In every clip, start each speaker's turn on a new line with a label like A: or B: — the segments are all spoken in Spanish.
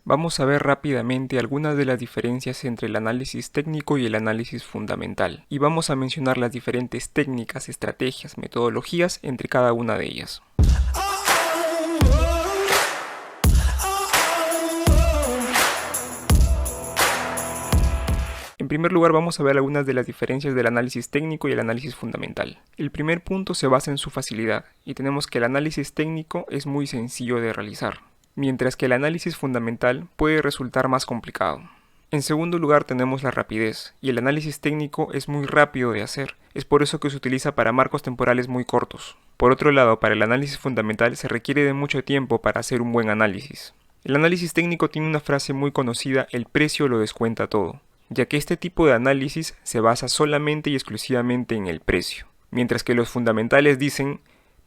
A: Vamos a ver rápidamente algunas de las diferencias entre el análisis técnico y el análisis fundamental, y vamos a mencionar las diferentes técnicas, estrategias, metodologías entre cada una de ellas. En primer lugar, vamos a ver algunas de las diferencias del análisis técnico y el análisis fundamental. El primer punto se basa en su facilidad, y tenemos que el análisis técnico es muy sencillo de realizar, mientras que el análisis fundamental puede resultar más complicado. En segundo lugar, tenemos la rapidez, y el análisis técnico es muy rápido de hacer, es por eso que se utiliza para marcos temporales muy cortos. Por otro lado, para el análisis fundamental se requiere de mucho tiempo para hacer un buen análisis. El análisis técnico tiene una frase muy conocida: el precio lo descuenta todo, ya que este tipo de análisis se basa solamente y exclusivamente en el precio, mientras que los fundamentales dicen: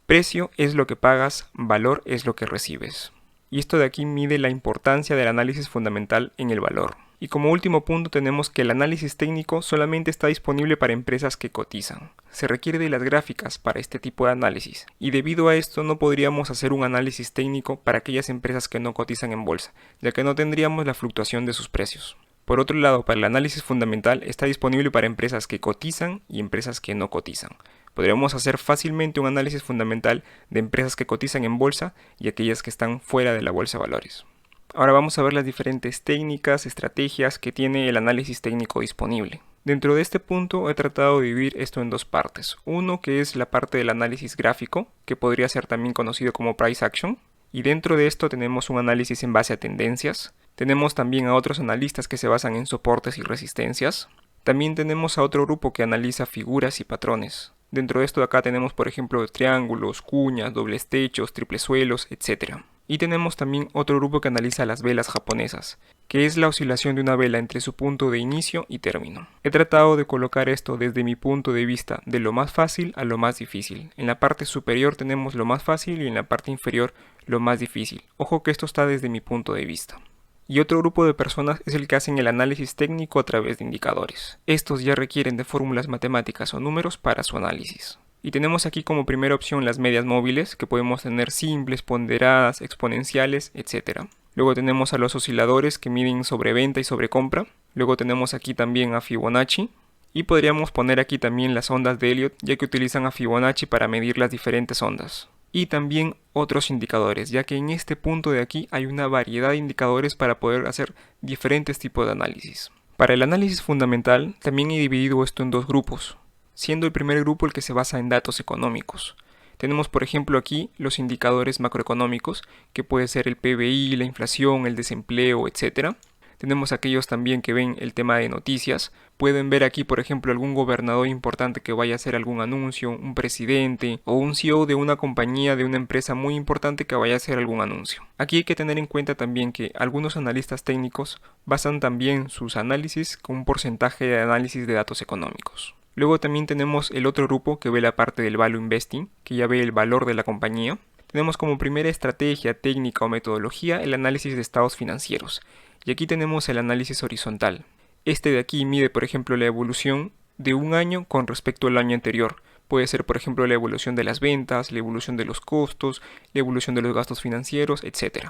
A: precio es lo que pagas, valor es lo que recibes. Y esto de aquí mide la importancia del análisis fundamental en el valor. Y como último punto tenemos que el análisis técnico solamente está disponible para empresas que cotizan. Se requiere de las gráficas para este tipo de análisis, y debido a esto no podríamos hacer un análisis técnico para aquellas empresas que no cotizan en bolsa, ya que no tendríamos la fluctuación de sus precios. Por otro lado, para el análisis fundamental está disponible para empresas que cotizan y empresas que no cotizan. Podríamos hacer fácilmente un análisis fundamental de empresas que cotizan en bolsa y aquellas que están fuera de la bolsa de valores. Ahora vamos a ver las diferentes técnicas, estrategias que tiene el análisis técnico disponible. Dentro de este punto he tratado de dividir esto en dos partes. Uno que es la parte del análisis gráfico, que podría ser también conocido como price action. Y dentro de esto tenemos un análisis en base a tendencias. Tenemos también a otros analistas que se basan en soportes y resistencias. También tenemos a otro grupo que analiza figuras y patrones. Dentro de esto de acá tenemos por ejemplo triángulos, cuñas, dobles techos, triples suelos, etc. Y tenemos también otro grupo que analiza las velas japonesas, que es la oscilación de una vela entre su punto de inicio y término. He tratado de colocar esto desde mi punto de vista de lo más fácil a lo más difícil. En la parte superior tenemos lo más fácil y en la parte inferior lo más difícil. Ojo que esto está desde mi punto de vista. Y otro grupo de personas es el que hacen el análisis técnico a través de indicadores. Estos ya requieren de fórmulas matemáticas o números para su análisis. Y tenemos aquí como primera opción las medias móviles, que podemos tener simples, ponderadas, exponenciales, etc. Luego tenemos a los osciladores que miden sobreventa y sobrecompra. Luego tenemos aquí también a Fibonacci. Y podríamos poner aquí también las ondas de Elliott, ya que utilizan a Fibonacci para medir las diferentes ondas. Y también otros indicadores, ya que en este punto de aquí hay una variedad de indicadores para poder hacer diferentes tipos de análisis. Para el análisis fundamental también he dividido esto en dos grupos, siendo el primer grupo el que se basa en datos económicos. Tenemos por ejemplo aquí los indicadores macroeconómicos, que puede ser el PBI, la inflación, el desempleo, etc. Tenemos aquellos también que ven el tema de noticias. Pueden ver aquí, por ejemplo, algún gobernador importante que vaya a hacer algún anuncio, un presidente o un CEO de una compañía, de una empresa muy importante que vaya a hacer algún anuncio. Aquí hay que tener en cuenta también que algunos analistas técnicos basan también sus análisis con un porcentaje de análisis de datos económicos. Luego también tenemos el otro grupo que ve la parte del value investing, que ya ve el valor de la compañía. Tenemos como primera estrategia, técnica o metodología el análisis de estados financieros. Y aquí tenemos el análisis horizontal. Este de aquí mide, por ejemplo, la evolución de un año con respecto al año anterior. Puede ser, por ejemplo, la evolución de las ventas, la evolución de los costos, la evolución de los gastos financieros, etc.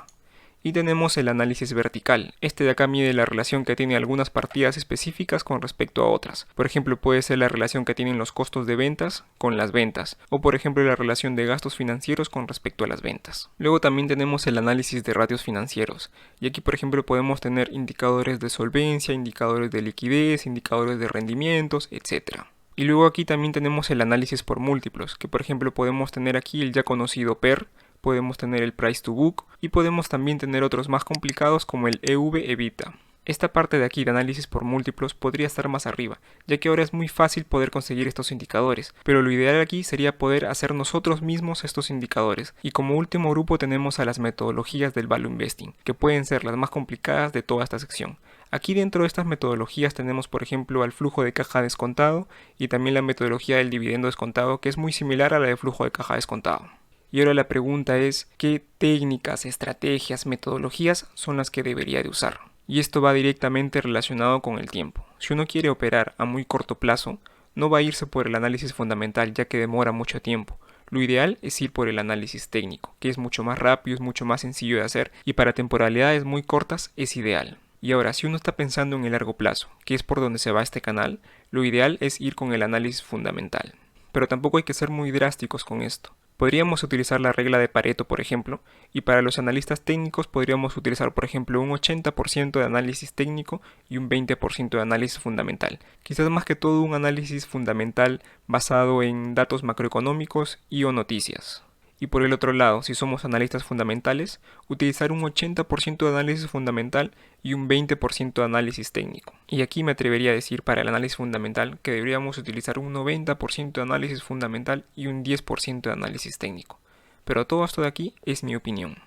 A: Y tenemos el análisis vertical. Este de acá mide la relación que tiene algunas partidas específicas con respecto a otras. Por ejemplo, puede ser la relación que tienen los costos de ventas con las ventas. O por ejemplo, la relación de gastos financieros con respecto a las ventas. Luego también tenemos el análisis de ratios financieros. Y aquí, por ejemplo, podemos tener indicadores de solvencia, indicadores de liquidez, indicadores de rendimientos, etc. Y luego aquí también tenemos el análisis por múltiplos, que por ejemplo podemos tener aquí el ya conocido PER, podemos tener el Price to Book y podemos también tener otros más complicados como el EV/EBITDA. Esta parte de aquí de análisis por múltiplos podría estar más arriba, ya que ahora es muy fácil poder conseguir estos indicadores, pero lo ideal aquí sería poder hacer nosotros mismos estos indicadores. Y como último grupo tenemos a las metodologías del value investing, que pueden ser las más complicadas de toda esta sección. Aquí dentro de estas metodologías tenemos por ejemplo al flujo de caja descontado y también la metodología del dividendo descontado, que es muy similar a la de flujo de caja descontado. Y ahora la pregunta es, ¿qué técnicas, estrategias, metodologías son las que debería de usar? Y esto va directamente relacionado con el tiempo. Si uno quiere operar a muy corto plazo, no va a irse por el análisis fundamental ya que demora mucho tiempo. Lo ideal es ir por el análisis técnico, que es mucho más rápido, es mucho más sencillo de hacer y para temporalidades muy cortas es ideal. Y ahora, si uno está pensando en el largo plazo, que es por donde se va este canal, lo ideal es ir con el análisis fundamental. Pero tampoco hay que ser muy drásticos con esto. Podríamos utilizar la regla de Pareto, por ejemplo, y para los analistas técnicos podríamos utilizar, por ejemplo, un 80% de análisis técnico y un 20% de análisis fundamental. Quizás más que todo un análisis fundamental basado en datos macroeconómicos y o noticias. Y por el otro lado, si somos analistas fundamentales, utilizar un 80% de análisis fundamental y un 20% de análisis técnico. Y aquí me atrevería a decir para el análisis fundamental que deberíamos utilizar un 90% de análisis fundamental y un 10% de análisis técnico. Pero todo esto de aquí es mi opinión.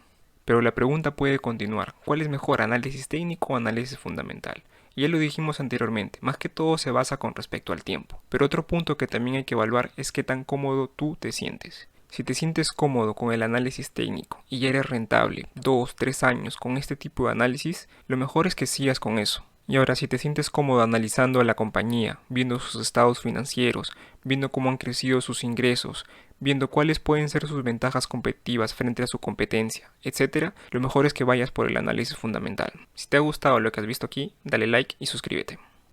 A: Pero la pregunta puede continuar, ¿cuál es mejor, análisis técnico o análisis fundamental? Y ya lo dijimos anteriormente, más que todo se basa con respecto al tiempo. Pero otro punto que también hay que evaluar es qué tan cómodo tú te sientes. Si te sientes cómodo con el análisis técnico y ya eres rentable 2, 3 años con este tipo de análisis, lo mejor es que sigas con eso. Y ahora, si te sientes cómodo analizando a la compañía, viendo sus estados financieros, viendo cómo han crecido sus ingresos, viendo cuáles pueden ser sus ventajas competitivas frente a su competencia, etc., lo mejor es que vayas por el análisis fundamental. Si te ha gustado lo que has visto aquí, dale like y suscríbete.